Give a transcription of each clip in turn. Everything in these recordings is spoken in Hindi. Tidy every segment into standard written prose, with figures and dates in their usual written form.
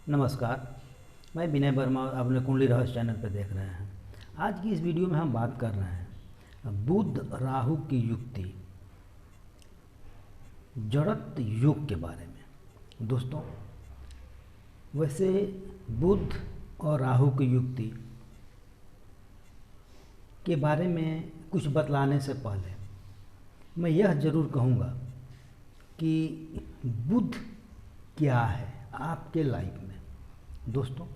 नमस्कार, मैं विनय वर्मा और अपने कुंडली रहस्य चैनल पर देख रहे हैं। आज की इस वीडियो में हम बात कर रहे हैं बुध राहु की युक्ति, जड़त योग के बारे में। दोस्तों, वैसे बुध और राहु की युक्ति के बारे में कुछ बतलाने से पहले मैं यह जरूर कहूँगा कि बुध क्या है आपके लाइफ में। दोस्तों,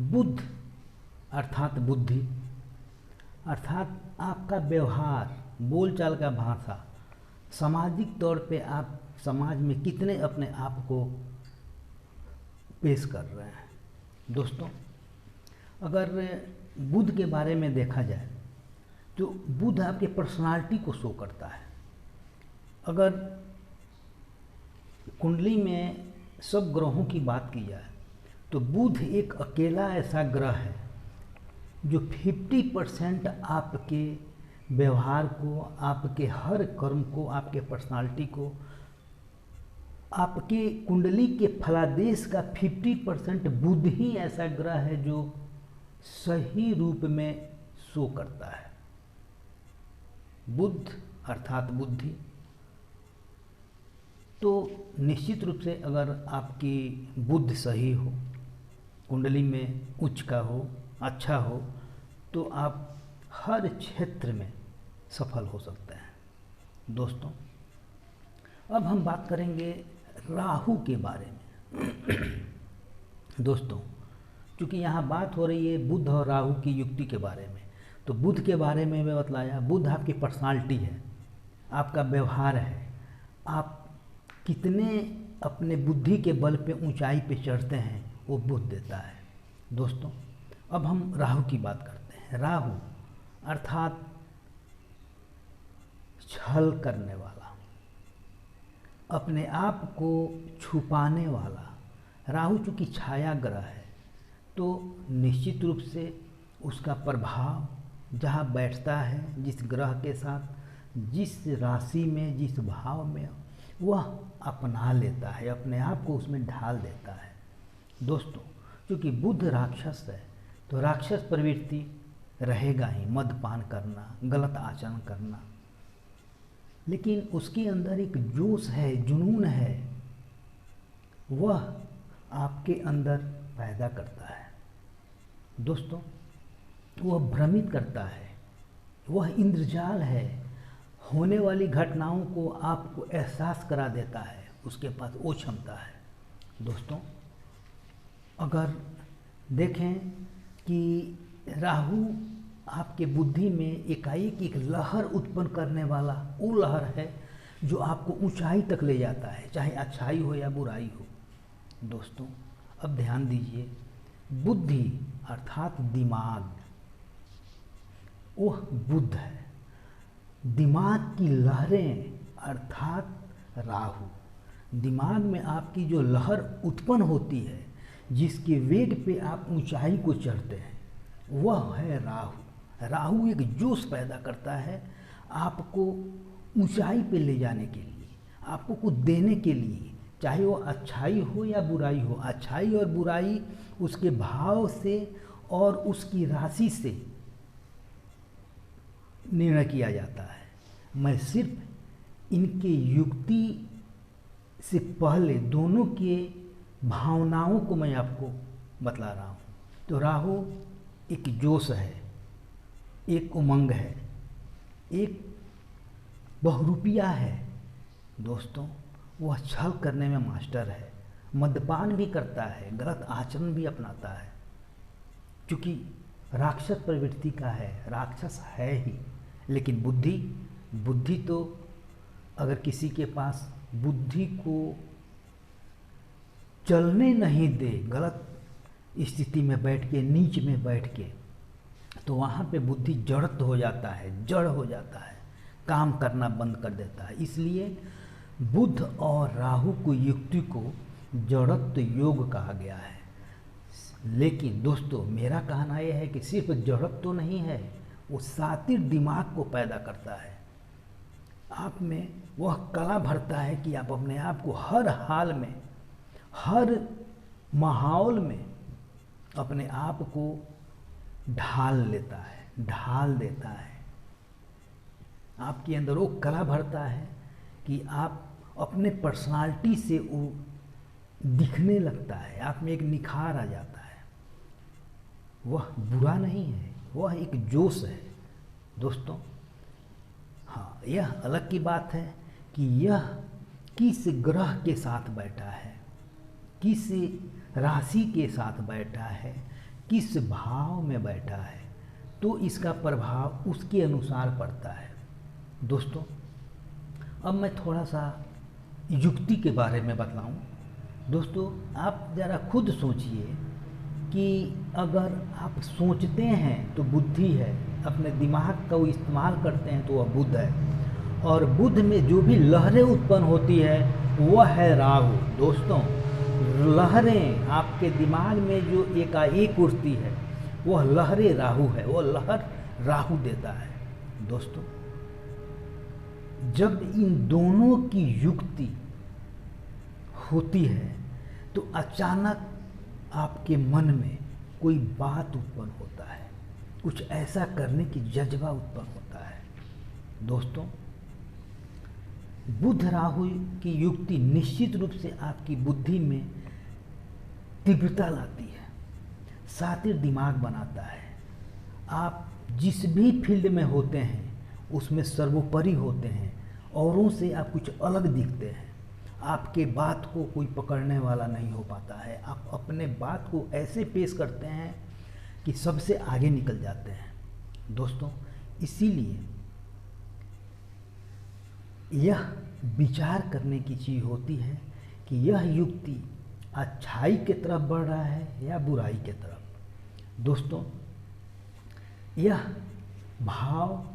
बुध अर्थात बुद्धि, अर्थात आपका व्यवहार, बोलचाल का भाषा, सामाजिक तौर पे आप समाज में कितने अपने आप को पेश कर रहे हैं। दोस्तों, अगर बुध के बारे में देखा जाए तो बुध आपके पर्सनालिटी को शो करता है। अगर कुंडली में सब ग्रहों की बात की जाए तो बुध एक अकेला ऐसा ग्रह है जो 50% आपके व्यवहार को, आपके हर कर्म को, आपके पर्सनालिटी को, आपके कुंडली के फलादेश का 50% बुध ही ऐसा ग्रह है जो सही रूप में शो करता है। बुध अर्थात बुद्धि। तो निश्चित रूप से अगर आपकी बुद्धि सही हो, कुंडली में उच्च का हो, अच्छा हो, तो आप हर क्षेत्र में सफल हो सकते हैं। दोस्तों, अब हम बात करेंगे राहु के बारे में। दोस्तों, चूँकि यहाँ बात हो रही है बुध और राहु की युक्ति के बारे में, तो बुध के बारे में मैं बतलाया। बुध आपकी पर्सनालिटी है, आपका व्यवहार है, आप कितने अपने बुद्धि के बल पे ऊंचाई पे चढ़ते हैं, वो बुध देता है। दोस्तों, अब हम राहु की बात करते हैं। राहु अर्थात छल करने वाला, अपने आप को छुपाने वाला। राहु चूँकि छाया ग्रह है तो निश्चित रूप से उसका प्रभाव जहाँ बैठता है, जिस ग्रह के साथ, जिस राशि में, जिस भाव में, वह अपना लेता है, अपने आप को उसमें ढाल देता है। दोस्तों, क्योंकि बुध राक्षस है तो राक्षस प्रवृत्ति रहेगा ही, मदपान करना, गलत आचरण करना, लेकिन उसके अंदर एक जोश है, जुनून है, वह आपके अंदर पैदा करता है। दोस्तों, वह भ्रमित करता है, वह इंद्रजाल है, होने वाली घटनाओं को आपको एहसास करा देता है, उसके पास वो क्षमता है। दोस्तों, अगर देखें कि राहु आपके बुद्धि में एकाएक एक लहर उत्पन्न करने वाला वो लहर है जो आपको ऊंचाई तक ले जाता है, चाहे अच्छाई हो या बुराई हो। दोस्तों, अब ध्यान दीजिए, बुद्धि अर्थात दिमाग, वह बुध है। दिमाग की लहरें अर्थात राहु। दिमाग में आपकी जो लहर उत्पन्न होती है, जिसके वेग पे आप ऊंचाई को चढ़ते हैं, वह है राहु। राहु एक जोश पैदा करता है आपको ऊंचाई पे ले जाने के लिए, आपको कुछ देने के लिए, चाहे वो अच्छाई हो या बुराई हो। अच्छाई और बुराई उसके भाव से और उसकी राशि से निर्णय किया जाता है। मैं सिर्फ इनके युक्ति से पहले दोनों के भावनाओं को मैं आपको बतला रहा हूँ। तो राहु एक जोश है, एक उमंग है, एक बहुरूपिया है। दोस्तों, वह छल करने में मास्टर है, मद्यपान भी करता है, गलत आचरण भी अपनाता है, क्योंकि राक्षस प्रवृत्ति का है, राक्षस है ही। लेकिन बुद्धि तो अगर किसी के पास बुद्धि को चलने नहीं दे, गलत स्थिति में बैठ के, नीच में बैठ के, तो वहाँ पे बुद्धि जड़त हो जाता है, जड़ हो जाता है, काम करना बंद कर देता है। इसलिए बुध और राहु की युक्ति को जड़त्व योग कहा गया है। लेकिन दोस्तों, मेरा कहना यह है कि सिर्फ जड़त्व तो नहीं है, वो सातिर दिमाग को पैदा करता है। आप में वह कला भरता है कि आप अपने आप को हर हाल में, हर माहौल में अपने आप को ढाल लेता है, ढाल देता है। आपके अंदर वो कला भरता है कि आप अपने पर्सनालिटी से वो दिखने लगता है, आप में एक निखार आ जाता है। वह बुरा नहीं है, वह एक जोश है दोस्तों। हाँ, यह अलग की बात है कि यह किस ग्रह के साथ बैठा है, किस राशि के साथ बैठा है, किस भाव में बैठा है, तो इसका प्रभाव उसके अनुसार पड़ता है दोस्तों। अब मैं थोड़ा सा युक्ति के बारे में बताऊं दोस्तों। आप ज़रा खुद सोचिए कि अगर आप सोचते हैं तो बुद्धि है, अपने दिमाग का वो इस्तेमाल करते हैं तो वह बुध है, और बुध में जो भी लहरें उत्पन्न होती है वह है राहु दोस्तों। लहरें आपके दिमाग में जो एकाएक उठती है वह लहरें राहु है, वह लहर राहु देता है दोस्तों। जब इन दोनों की युक्ति होती है तो अचानक आपके मन में कोई बात उत्पन्न होता है, कुछ ऐसा करने की जज्बा उत्पन्न होता है दोस्तों। बुध राहु की युक्ति निश्चित रूप से आपकी बुद्धि में तीव्रता लाती है, शातिर दिमाग बनाता है। आप जिस भी फील्ड में होते हैं उसमें सर्वोपरि होते हैं, औरों से आप कुछ अलग दिखते हैं। आपके बात को कोई पकड़ने वाला नहीं हो पाता है। आप अपने बात को ऐसे पेश करते हैं कि सबसे आगे निकल जाते हैं दोस्तों। इसीलिए यह विचार करने की चीज़ होती है कि यह युक्ति अच्छाई की तरफ बढ़ रहा है या बुराई की तरफ दोस्तों। यह भाव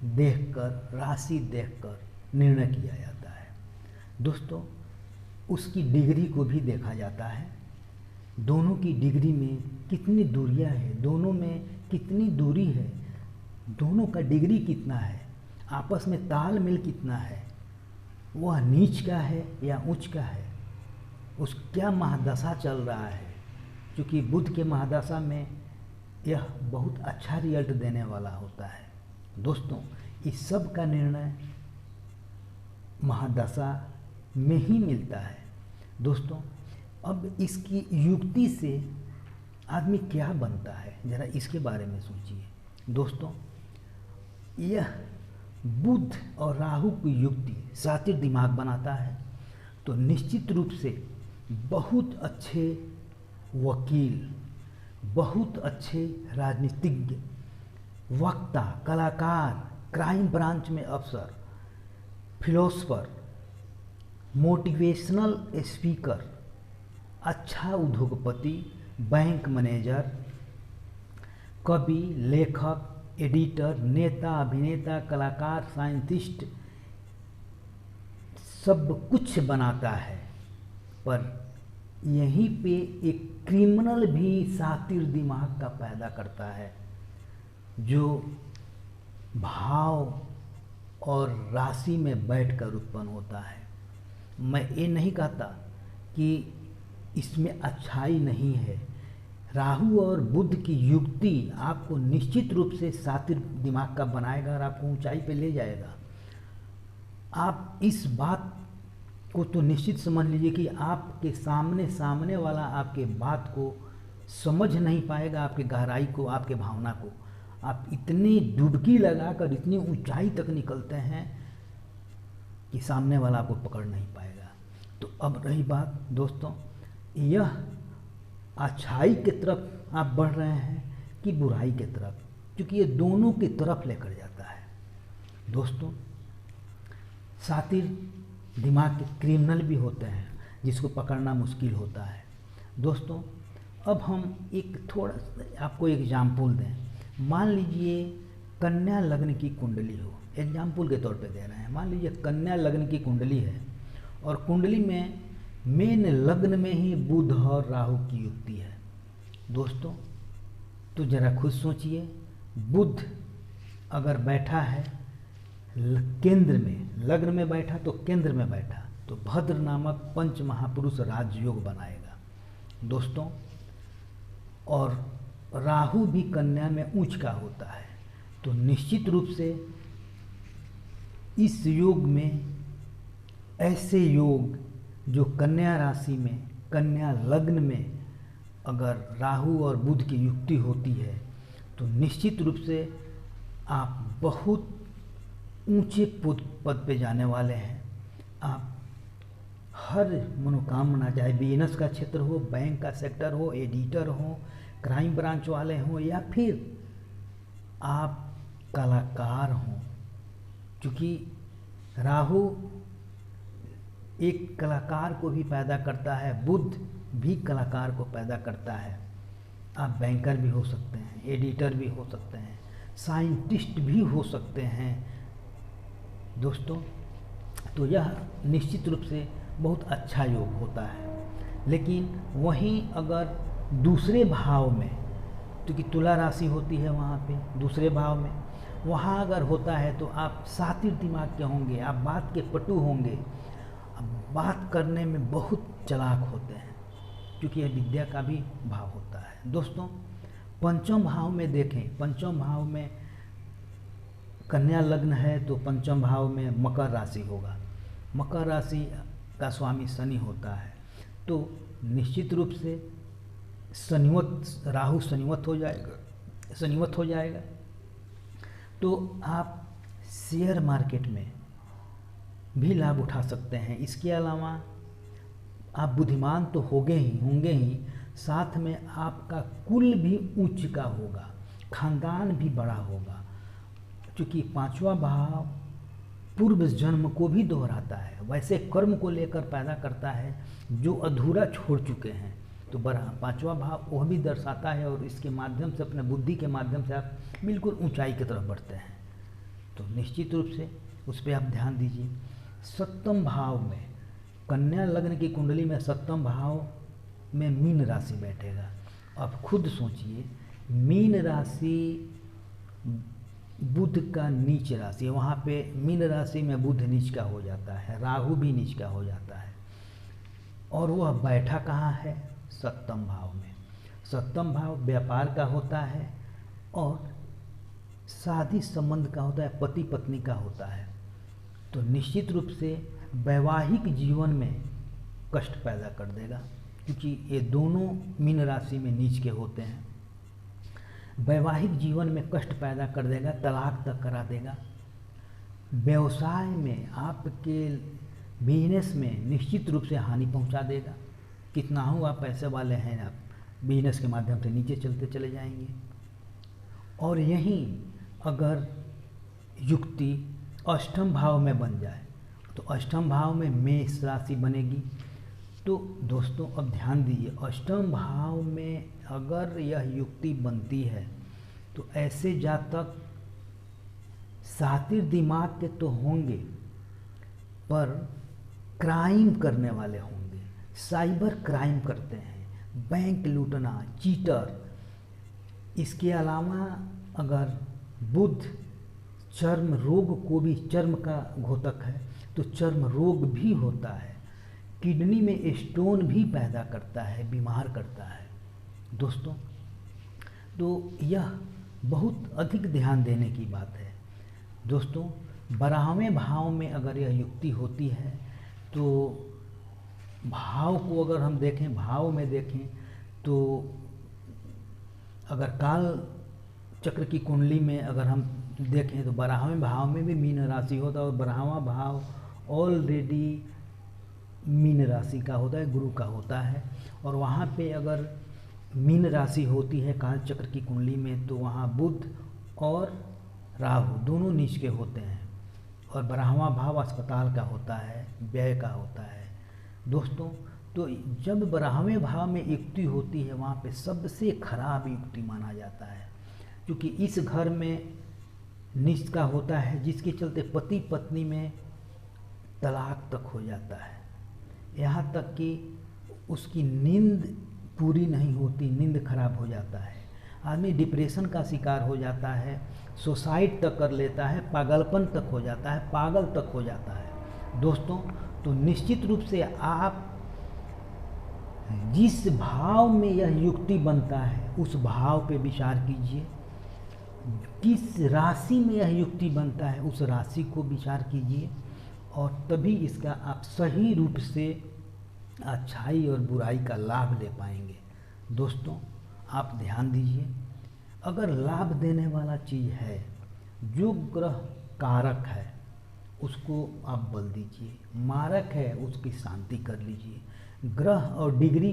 देखकर, राशि देखकर निर्णय किया जाता है दोस्तों। उसकी डिग्री को भी देखा जाता है, दोनों की डिग्री में कितनी दूरियां हैं, दोनों में कितनी दूरी है, दोनों का डिग्री कितना है, आपस में तालमेल कितना है, वह नीच का है या उच्च का है, उस क्या महादशा चल रहा है। क्योंकि बुध के महादशा में यह बहुत अच्छा रिजल्ट देने वाला होता है दोस्तों। इस सब का निर्णय महादशा में ही मिलता है दोस्तों। अब इसकी युक्ति से आदमी क्या बनता है, ज़रा इसके बारे में सोचिए दोस्तों। यह बुध और राहु की युक्ति शातिर दिमाग बनाता है तो निश्चित रूप से बहुत अच्छे वकील, बहुत अच्छे राजनीतिज्ञ, वक्ता, कलाकार, क्राइम ब्रांच में अफसर, फिलोसफर, मोटिवेशनल स्पीकर, अच्छा उद्योगपति, बैंक मैनेजर, कवि, लेखक, एडिटर, नेता, अभिनेता, कलाकार, साइंटिस्ट, सब कुछ बनाता है। पर यहीं पे एक क्रिमिनल भी शातिर दिमाग का पैदा करता है जो भाव और राशि में बैठकर उत्पन्न होता है। मैं ये नहीं कहता कि इसमें अच्छाई नहीं है। राहु और बुध की युक्ति आपको निश्चित रूप से शातिर दिमाग का बनाएगा और आपको ऊंचाई पे ले जाएगा। आप इस बात को तो निश्चित समझ लीजिए कि आपके सामने वाला आपके बात को समझ नहीं पाएगा, आपके गहराई को, आपके भावना को। आप इतनी डुबकी लगाकर इतनी ऊंचाई तक निकलते हैं कि सामने वाला आपको पकड़ नहीं पाएगा। तो अब रही बात दोस्तों, यह अच्छाई की तरफ आप बढ़ रहे हैं कि बुराई की तरफ, क्योंकि ये दोनों की तरफ लेकर जाता है दोस्तों। शातिर दिमाग के क्रिमिनल भी होते हैं जिसको पकड़ना मुश्किल होता है दोस्तों। अब हम एक थोड़ा आपको एग्जाम्पल दें। मान लीजिए कन्या लग्न की कुंडली हो, एग्जाम्पल के तौर पे दे रहे हैं। मान लीजिए कन्या लग्न की कुंडली है और कुंडली में मेन लग्न में ही बुध और राहु की युक्ति है दोस्तों। तो जरा खुद सोचिए, बुध अगर बैठा है केंद्र में, लग्न में बैठा तो केंद्र में बैठा, तो भद्र नामक पंच महापुरुष राजयोग बनाएगा दोस्तों। और राहु भी कन्या में उच्च का होता है, तो निश्चित रूप से इस योग में ऐसे योग जो कन्या राशि में, कन्या लग्न में अगर राहु और बुध की युक्ति होती है तो निश्चित रूप से आप बहुत ऊंचे पद पे जाने वाले हैं। आप हर मनोकामना, चाहे बिजनेस का क्षेत्र हो, बैंक का सेक्टर हो, एडिटर हो, क्राइम ब्रांच वाले हों, या फिर आप कलाकार हों, क्योंकि राहु एक कलाकार को भी पैदा करता है, बुध भी कलाकार को पैदा करता है। आप बैंकर भी हो सकते हैं, एडिटर भी हो सकते हैं, साइंटिस्ट भी हो सकते हैं दोस्तों। तो यह निश्चित रूप से बहुत अच्छा योग होता है। लेकिन वहीं अगर दूसरे भाव में, क्योंकि तुला राशि होती है वहाँ पे दूसरे भाव में, वहाँ अगर होता है तो आप शातिर दिमाग के होंगे, आप बात के पटु होंगे, आप बात करने में बहुत चालाक होते हैं, क्योंकि यह विद्या का भी भाव होता है दोस्तों। पंचम भाव में देखें, पंचम भाव में कन्या लग्न है तो पंचम भाव में मकर राशि होगा। मकर राशि का स्वामी शनि होता है, तो निश्चित रूप से शनिवत, राहु शनिवत हो जाएगा। तो आप शेयर मार्केट में भी लाभ उठा सकते हैं। इसके अलावा आप बुद्धिमान तो होंगे ही, साथ में आपका कुल भी उच्च का होगा, खानदान भी बड़ा होगा, क्योंकि पांचवा भाव पूर्व जन्म को भी दोहराता है, वैसे कर्म को लेकर पैदा करता है जो अधूरा छोड़ चुके हैं। तो पांचवा भाव वह भी दर्शाता है, और इसके माध्यम से, अपने बुद्धि के माध्यम से आप बिल्कुल ऊंचाई की तरफ बढ़ते हैं। तो निश्चित रूप से उस पर आप ध्यान दीजिए। सप्तम भाव में, कन्या लग्न की कुंडली में सप्तम भाव में मीन राशि बैठेगा। आप खुद सोचिए, मीन राशि बुध का नीच राशि है, वहाँ पे मीन राशि में बुध नीच का हो जाता है, राहु भी नीच का हो जाता है, और वह बैठा कहाँ है? सप्तम भाव में। सप्तम भाव व्यापार का होता है और शादी संबंध का होता है, पति पत्नी का होता है। तो निश्चित रूप से वैवाहिक जीवन में कष्ट पैदा कर देगा, क्योंकि ये दोनों मीन राशि में नीच के होते हैं। वैवाहिक जीवन में कष्ट पैदा कर देगा, तलाक तक करा देगा। व्यवसाय में, आपके बिजनेस में निश्चित रूप से हानि पहुंचा देगा। कितना हो आप पैसे वाले हैं, आप बिजनेस के माध्यम से नीचे चलते चले जाएंगे। और यहीं अगर युक्ति अष्टम भाव में बन जाए, तो अष्टम भाव में मेष राशि बनेगी। तो दोस्तों अब ध्यान दीजिए, अष्टम भाव में अगर यह युक्ति बनती है तो ऐसे जातक शातिर दिमाग के तो होंगे, पर क्राइम करने वाले होंगे, साइबर क्राइम करते हैं, बैंक लूटना, चीटर। इसके अलावा अगर बुध चर्म रोग को भी, चर्म का घोतक है तो चर्म रोग भी होता है, किडनी में स्टोन भी पैदा करता है, बीमार करता है दोस्तों। तो यह बहुत अधिक ध्यान देने की बात है दोस्तों। 12वें भाव में अगर यह युक्ति होती है तो भाव को अगर हम देखें, भाव में देखें तो अगर काल चक्र की कुंडली में अगर हम देखें तो 12वें भाव में भी मीन राशि होता है, और 12वां भाव ऑलरेडी मीन राशि का होता है, गुरु का होता है। और वहाँ पे अगर मीन राशि होती है काल चक्र की कुंडली में, तो वहाँ बुध और राहु दोनों नीच के होते हैं, और 12वां भाव अस्पताल का होता है, व्यय का होता है दोस्तों। तो जब 12वें भाव में युक्ति होती है, वहाँ पे सबसे खराब युक्ति माना जाता है, क्योंकि इस घर में नीच का होता है, जिसके चलते पति पत्नी में तलाक तक हो जाता है, यहाँ तक कि उसकी नींद पूरी नहीं होती, नींद खराब हो जाता है, आदमी डिप्रेशन का शिकार हो जाता है, सुसाइड तक कर लेता है, पागलपन तक हो जाता है, पागल तक हो जाता है दोस्तों। तो निश्चित रूप से आप जिस भाव में यह युक्ति बनता है उस भाव पे विचार कीजिए। किस राशि में यह युक्ति बनता है उस राशि को विचार कीजिए, और तभी इसका आप सही रूप से अच्छाई और बुराई का लाभ ले पाएंगे। दोस्तों, आप ध्यान दीजिए, अगर लाभ देने वाला चीज़ है, जो ग्रह कारक है उसको आप बल दीजिए, मारक है उसकी शांति कर लीजिए। ग्रह और डिग्री,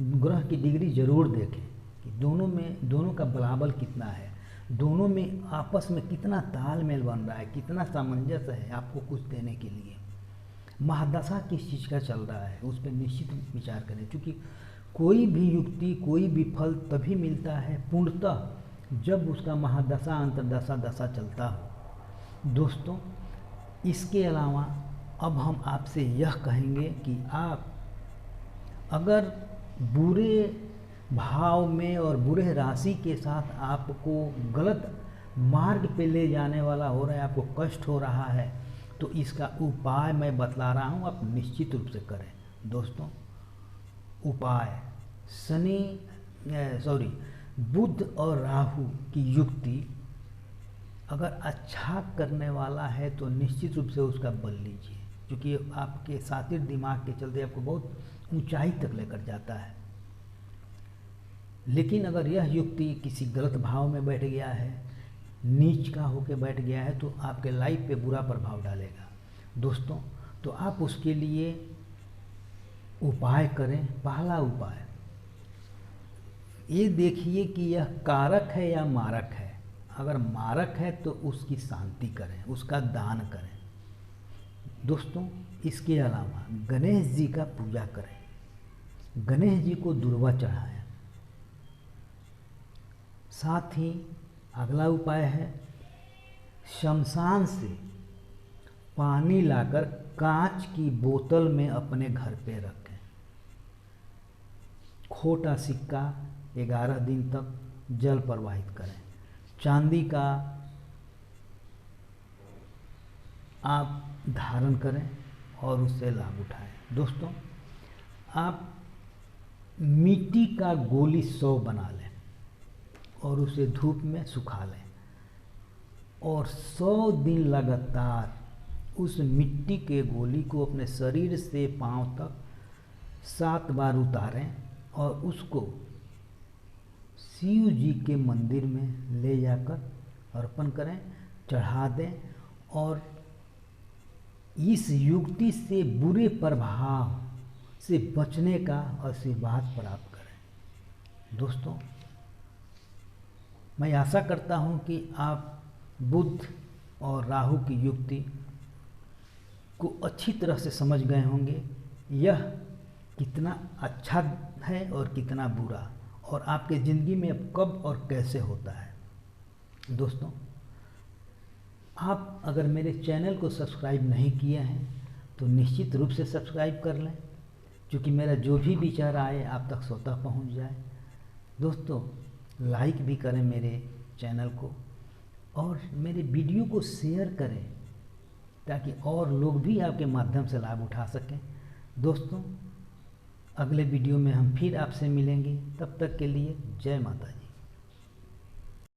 ग्रह की डिग्री जरूर देखें कि दोनों का बलाबल कितना है, दोनों में आपस में कितना तालमेल बन रहा है, कितना सामंजस्य है आपको कुछ देने के लिए। महादशा किस चीज़ का चल रहा है उस पर निश्चित विचार करें, क्योंकि कोई भी युक्ति, कोई भी फल तभी मिलता है पूर्णतः जब उसका महादशा, अंतर्दशा, दशा चलता हो। दोस्तों, इसके अलावा अब हम आपसे यह कहेंगे कि आप अगर बुरे भाव में और बुरे राशि के साथ आपको गलत मार्ग पे ले जाने वाला हो रहा है, आपको कष्ट हो रहा है, तो इसका उपाय मैं बतला रहा हूँ, आप निश्चित रूप से करें। दोस्तों, उपाय बुध और राहु की युक्ति अगर अच्छा करने वाला है तो निश्चित रूप से उसका बल लीजिए, क्योंकि आपके सातिर दिमाग के चलते आपको बहुत ऊंचाई तक लेकर जाता है। लेकिन अगर यह युक्ति किसी गलत भाव में बैठ गया है, नीच का होकर बैठ गया है, तो आपके लाइफ पे बुरा प्रभाव डालेगा। दोस्तों, तो आप उसके लिए उपाय करें। पहला उपाय ये देखिए कि यह कारक है या मारक है। अगर मारक है तो उसकी शांति करें, उसका दान करें। दोस्तों, इसके अलावा गणेश जी का पूजा करें, गणेश जी को दुर्वा चढ़ाएं। साथ ही अगला उपाय है शमशान से पानी लाकर कांच की बोतल में अपने घर पे रखें। खोटा सिक्का 11 दिन तक जल प्रवाहित करें। चांदी का आप धारण करें और उससे लाभ उठाएं। दोस्तों, आप मिट्टी का गोली 100 बना लें और उसे धूप में सुखा लें, और 100 दिन लगातार उस मिट्टी के गोली को अपने शरीर से पांव तक 7 बार उतारें और उसको शिव जी के मंदिर में ले जाकर अर्पण करें, चढ़ा दें, और इस युक्ति से बुरे प्रभाव से बचने का आशीर्वाद प्राप्त करें। दोस्तों, मैं आशा करता हूं कि आप बुध और राहु की युक्ति को अच्छी तरह से समझ गए होंगे, यह कितना अच्छा है और कितना बुरा, और आपके ज़िंदगी में अब कब और कैसे होता है। दोस्तों, आप अगर मेरे चैनल को सब्सक्राइब नहीं किए हैं तो निश्चित रूप से सब्सक्राइब कर लें, क्योंकि मेरा जो भी विचार आए आप तक स्वतः पहुंच जाए। दोस्तों, लाइक भी करें मेरे चैनल को, और मेरे वीडियो को शेयर करें ताकि और लोग भी आपके माध्यम से लाभ उठा सकें। दोस्तों, अगले वीडियो में हम फिर आपसे मिलेंगे, तब तक के लिए जय माता दी।